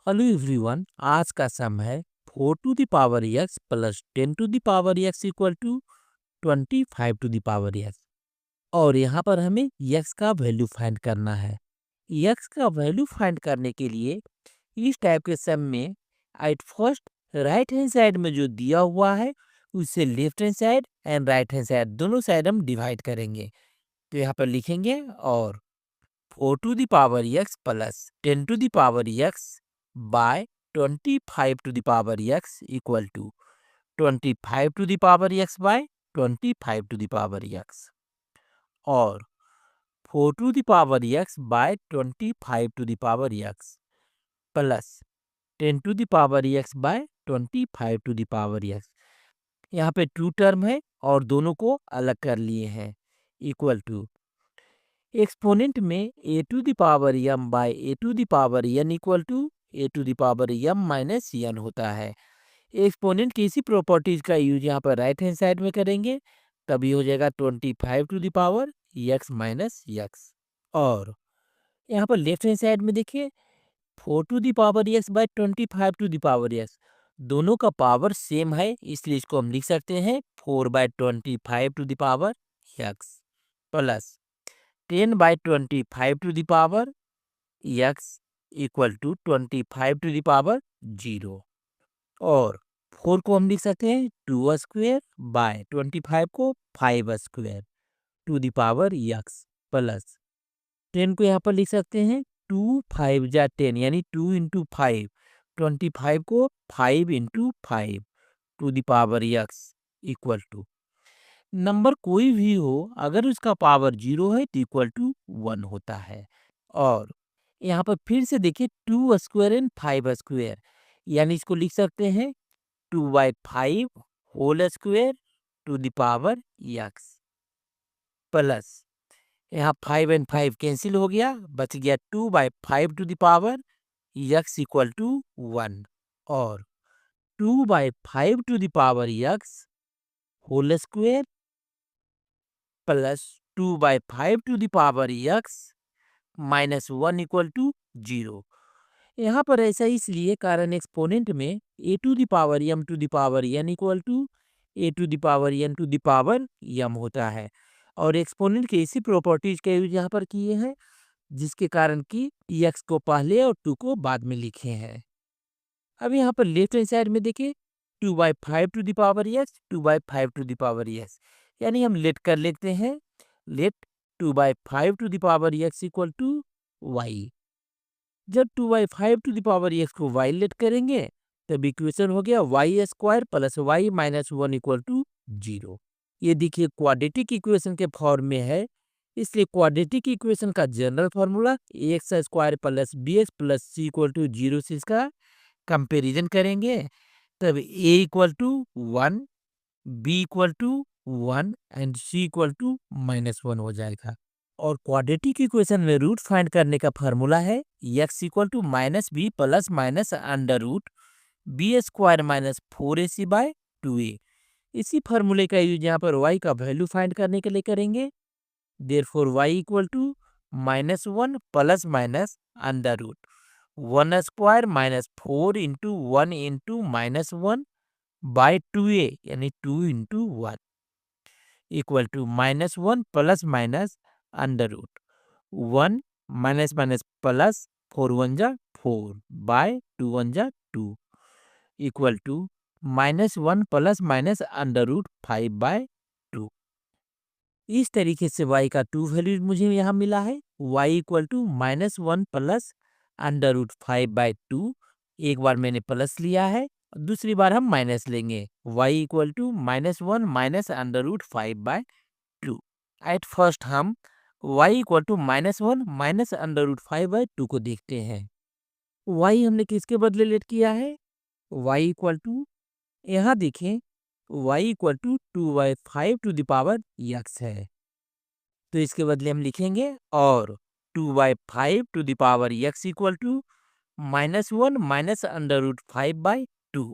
Hello everyone, आज का sum है 4 to the power x plus 10 to the power x equal to 25 to the power x. और यहाँ पर हमें एक्स का वैल्यू फाइंड करना है। एक्स का वैल्यू फाइंड करने के लिए इस टाइप के सम में at first right hand side में जो दिया हुआ है उससे left hand side and right hand side दोनों साइड हम डिवाइड करेंगे। तो यहाँ पर लिखेंगे और 4 to the power x plus 10 to the power x by 25 to the power x equal to 25 to the power x by 25 to the power x और 4 to the power x by 25 to the power x plus 10 to the power x by 25 to the power x. यहाँ पे to term है और दोनों को अलग कर लिए हैं इक्वल टू एक्सपोनेंट में a to the power m by a to the power n equal to a to the power m minus n होता है। एक्सपोनेंट की इसी प्रॉपर्टीज का यूज यहाँ पर राइट हैंड साइड में करेंगे, तभी हो जाएगा 25 to the power x minus x. और यहाँ पर लेफ्ट हैंड साइड में देखिए 4 to the power x by 25 to the power x, दोनों का पावर सेम है इसलिए इसको हम लिख सकते हैं 4/25 to the power x plus 10/25 to the power x equal to 25 to the power 0। और 4 को हम लिख सकते हैं 2 स्क्वायर बाय 25 को 5 square to the power x plus 10 को यहाँ पर लिख सकते हैं 2 5 जा 10 यानी 2 इंटू 5, 25 को 5 into 5 to the power x equal to number कोई भी हो अगर उसका पावर 0 है तो इक्वल टू 1 होता है। और यहाँ पर फिर से देखिए 2 स्क्वायर एंड 5 स्क्वायर यानी इसको लिख सकते हैं 2/5 whole square to the power x plus यहाँ 5 एंड 5 कैंसिल हो गया, बच गया 2/5 to the power x equal to 1 और 2/5 to the power x whole square plus 2/5 to the power x minus 1 equal to 0। यहाँ पर ऐसा इसलिए कारण एक्सपोनेंट में a to the power m to the power n equal to a to the power n to the power m होता है। और exponent के इसी प्रॉपर्टीज का यूज यहाँ पर किए हैं जिसके कारण कि एक्स को पहले और 2 को बाद में लिखे हैं। अब यहाँ पर लेफ्ट हैंड साइड में देखिए 2/5 to the power x 2/5 to the power x यानी हम लेट कर लेते हैं, let 2/5 to the power x equal to y. जब 2/5 टू द पावर एक्स को वाई लेट करेंगे तब इक्वेशन हो गया y square plus y minus 1 equal to 0। ये देखिए क्वाड्रेटिक इक्वेशन के फॉर्म में है इसलिए क्वाड्रेटिक इक्वेशन का general formula x square plus b x plus c equal to 0 से इसका कंपेरिजन करेंगे तब a equal to 1, b equal to 1 and c equal to -1 हो जाएगा। और क्वाड्रेटिक इक्वेशन में रूट फाइंड करने का फार्मूला है x equal to minus b plus minus under root b square minus 4ac by 2a। इसी फार्मूले का यूज यहाँ पर y का वैल्यू फाइंड करने के लिए करेंगे। Therefore y equal to -1 plus minus under root 1 square minus 4 into 1 into -1 by 2a यानी 2 into 1 equal to -1 plus minus under root 1 minus minus plus 4 1 जा 4 बाय 2 1 जा 2 equal to -1 plus minus under root 5 by 2। इस तरीके से y का 2 value मुझे यहाँ मिला है y equal to -1 plus under root 5 by 2। एक बार मैंने प्लस लिया है दूसरी बार हम माइनस लेंगे y equal to -1 minus under root 5 by 2। At first हम y equal to -1 minus under root 5 by 2 को देखते हैं। y हमने किसके बदले लेट किया है y इक्वल टू यहाँ देखें y equal to 2/5 to the power x है तो इसके बदले हम लिखेंगे और 2/5 to the power x equal to -1 minus under root 5 by 2।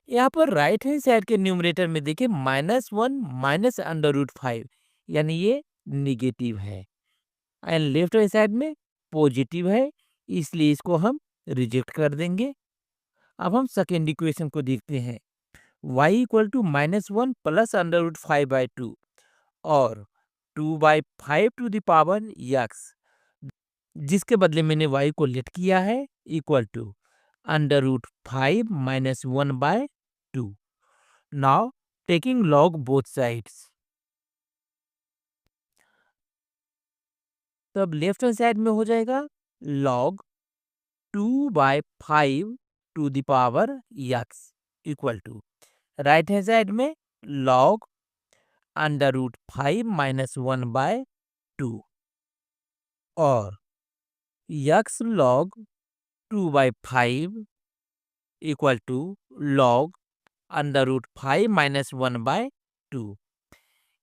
यहाँ पर राइट हैंड साइड के न्यूमरेटर में देखिए -1 माइनस अंडर रूट 5 यानी ये निगेटिव है एंड लेफ्ट हैंड साइड में पॉजिटिव है इसलिए इसको हम रिजेक्ट कर देंगे। अब हम सेकेंड इक्वेशन को देखते हैं। y इक्वल टू -1 प्लस √5/2 और 2/5 टू द पावर x, जिसके बदले मैंने y को लेट किया है, equal to √5 - 1/2। Now taking log both sides, तब लेफ्ट हैंड साइड में हो जाएगा log 2/5 to the power x equal to right hand side में log √5 - 1/2 और x log 2/5 equal to log √5 - 1/2।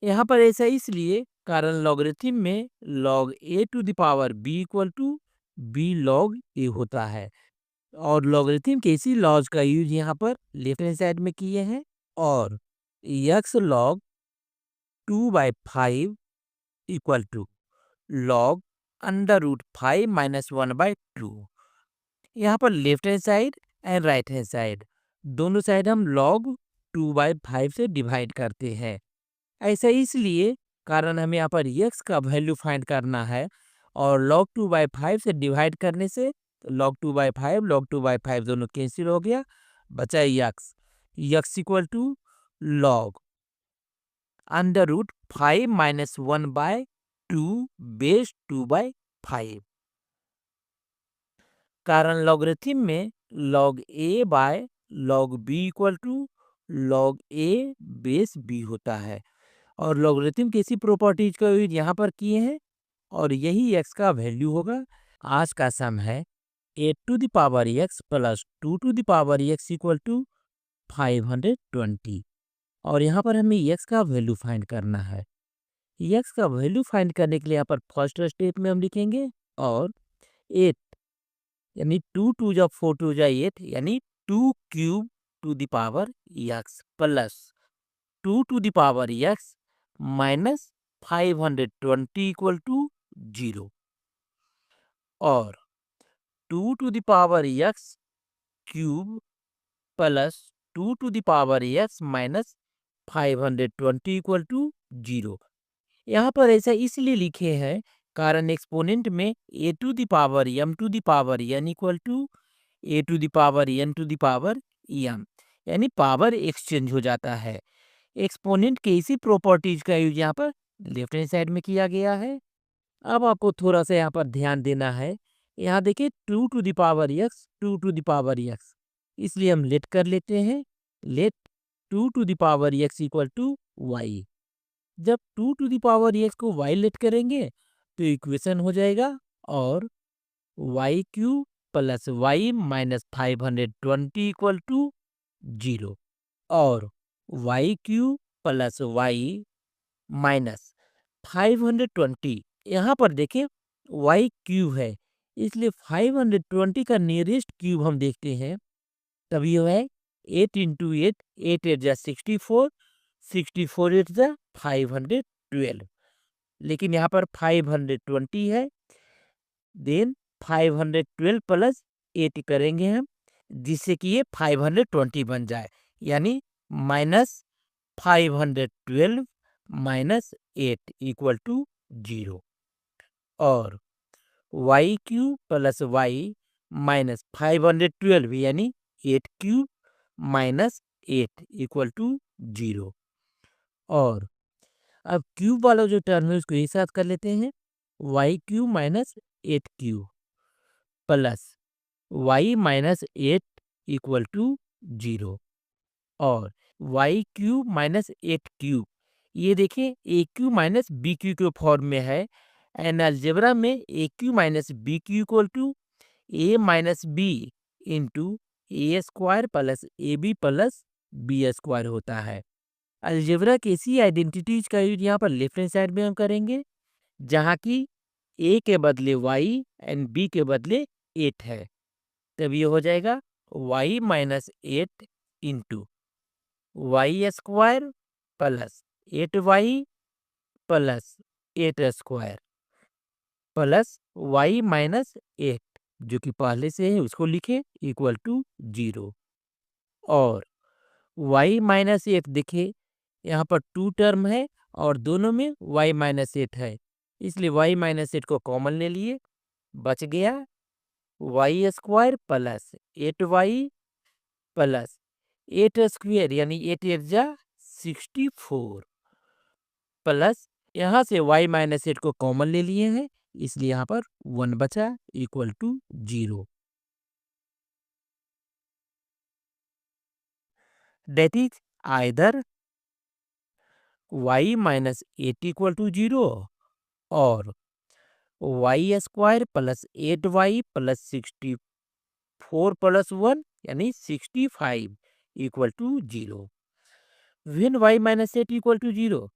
यहाँ पर ऐसा इसलिए कारण लॉगरिथम में log a to the power b equal to b log a होता है और लॉगरिथम के इसी लॉज का यूज यहाँ पर लेफ्ट हैंड साइड में किए हैं और x log 2/5 equal to log √5 - 1/2। यहाँ पर left hand side and right hand side दोनों साइड हम log 2/5 से डिवाइड करते हैं। ऐसा इसलिए कारण हमें यहाँ पर x का वैल्यू फाइंड करना है और log 2/5 से डिवाइड करने से log 2/5 दोनों कैंसिल हो गया, बचा x equal to log √5 - 1/2 base 2/5। कारण लॉगरिथम में log a by log b equal to log a base b होता है और लॉगरिथम की इसी प्रॉपर्टीज का यूज यहाँ पर किए हैं और यही x का वैल्यू होगा। आज का सम है 8 to the power x plus 2 to the power x equal to 520 और यहाँ पर हमें x का वैल्यू फाइंड करना है। x का वैल्यू फाइंड करने के लिए यहाँ पर फर्स्ट स्टेप में हम लिखेंगे और 8 यानी 2 जा 4 2 जा 8 यानी 2 cube to the power x plus 2 to the power x minus 520 equal to 0 और 2 to the power x cube plus 2 to the power x minus 520 equal to 0। यहाँ पर ऐसा इसलिए लिखे हैं कारण एक्सपोनेंट में a to the power m to the power n equal to a to the power n to the power m, यानी power exchange हो जाता है। एक्सपोनेंट के इसी प्रॉपर्टीज का यूज यहाँ पर लेफ्ट हैंड साइड में किया गया है। अब आपको थोड़ा सा यहाँ पर ध्यान देना है। यहाँ देखिए 2 to the power x 2 to the power x, इसलिए हम लेट कर लेते हैं। Let 2 to the power x equal to y। जब 2 टू द पावर x को y लेट करेंगे तो इक्वेशन हो जाएगा और y cube plus y minus 520 equal to 0 और y cube plus y minus 520। यहाँ पर देखें y क्यूब है इसलिए 520 का नियरेस्ट क्यूब हम देखते हैं, तब ये है 8 इंटू 8, 8 8 जा 64, 64 8 जा 512, लेकिन यहाँ पर 520 है, देन 512 प्लस 8 करेंगे हम जिससे कि ये 520 बन जाए, यानी माइनस 512 माइनस 8 इक्वल टू 0 और y cube plus y minus 512 यानी 8 क्यूब माइनस 8 इक्वल टू 0 और अब क्यूब वाला जो टर्म है उसको एक साथ कर लेते हैं। y cube minus 8 cube plus y minus 8 equal to 0 और y क्यूब माइनस 8 क्यूब, ये देखें a cube minus b cube के फॉर्म में है एंड अलजेब्रा में a cube minus b cube equal to a minus b into a square plus a b plus b square होता है। Algebra की इसी आइडेंटिटीज का यूज यहाँ पर लेफ्ट हैंड साइड में हम करेंगे जहाँ की ए के बदले वाई एंड बी के बदले 8 है, तब ये हो जाएगा y minus 8 into y square plus 8y plus 8 square plus y minus 8 जो कि पहले से है उसको लिखे इक्वल टू 0 और y माइनस 8 देखिए यहाँ पर 2 टर्म है और दोनों में y माइनस 8 है, इसलिए y माइनस 8 को कॉमन ले लिए, बच गया y square plus 8y plus 8 square यानी 8 8 जा 64 प्लस यहाँ से y माइनस 8 को कॉमन ले लिए हैं, इसलिए यहाँ पर 1 बचा equal to 0। That is either y minus 8 equal to 0 और y square plus 8y plus 64 plus 1 यानी 65 equal to 0। When y minus 8 equal to 0,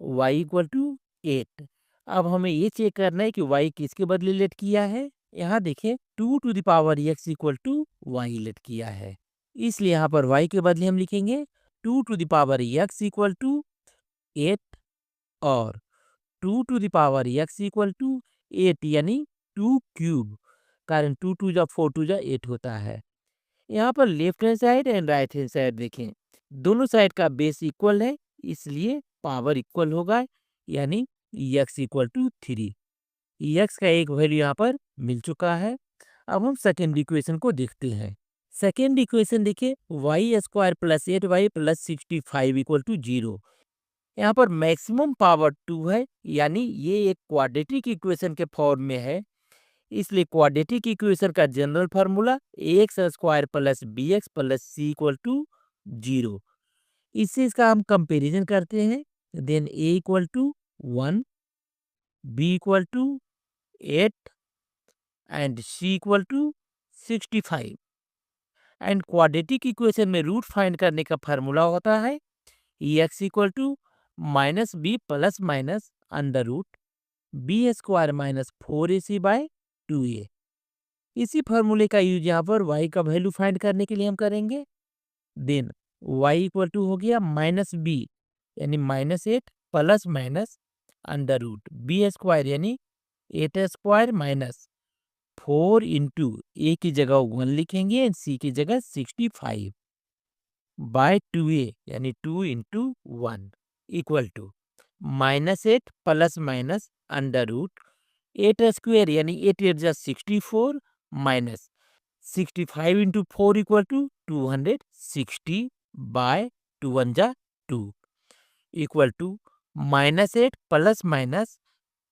y equal to 8। अब हमें ये चेक करना है कि y किसके बदले लेट किया है। यहाँ देखें 2 to the power x equal to y let किया है, इसलिए यहाँ पर y के बदले हम लिखेंगे 2 to the power x equal to 8 और 2 to the power x equal to 8 यानी 2 क्यूब, कारण 2 2 जा 4 2 जा 8 होता है। यहाँ पर left hand side and right hand side देखें, दोनों साइड का बेस इक्वल है, इसलिए पावर इक्वल होगा, यानी x इक्वल टू 3। x का एक वैल्यू यहाँ पर मिल चुका है। अब हम सेकेंड इक्वेशन को देखते हैं। सेकेंड इक्वेशन देखिए y square plus 8y plus 65 equal to 0। यहाँ पर मैक्सिमम पावर 2 है, यानी ये एक क्वाड्रेटिक इक्वेशन के फॉर्म में है, इसलिए क्वाड्रेटिक इक्वेशन का general formula x square plus b x plus c equal to 0। इससे इसका हम कंपेरिजन करते हैं, then a equal to 1, b equal to 8 and c equal to 65। And quadratic equation में रूट फाइंड करने का फार्मूला होता है x equal to minus b plus minus under root b square minus 4ac by 2a। इसी फार्मूले का use यहाँ पर y का वैल्यू फाइंड करने के लिए हम करेंगे। देन y इक्वल टू हो गया माइनस बी यानी minus 8 plus minus under root b square यानी 8 स्क्वायर माइनस 4 इंटू ए की जगह 1 लिखेंगे एंड सी की जगह 65 बाय 2a यानी 2 into 1 equal to minus 8 plus minus under root 8 square यानी 8 8 जा 64 minus 65 into 4 equal to 260 by 2 1 जा 2 equal to minus 8 plus minus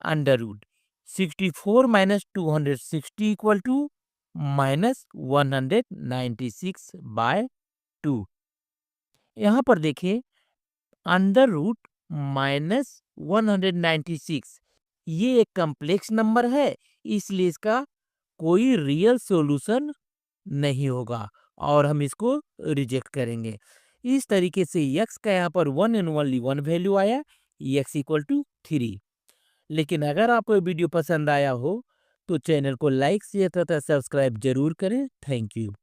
under root 64 minus 260 equal to minus 196 by 2। यहाँ पर देखिए अंडर रूट माइनस 196 ये एक complex number है, इसलिए इसका कोई रियल सॉल्यूशन नहीं होगा और हम इसको रिजेक्ट करेंगे। इस तरीके से x का यहाँ पर 1 एंड ओनली 1 वैल्यू आया, x इक्वल टू 3। लेकिन अगर आपको ये वीडियो पसंद आया हो तो चैनल को लाइक शेयर तथा सब्सक्राइब जरूर करें। Thank you.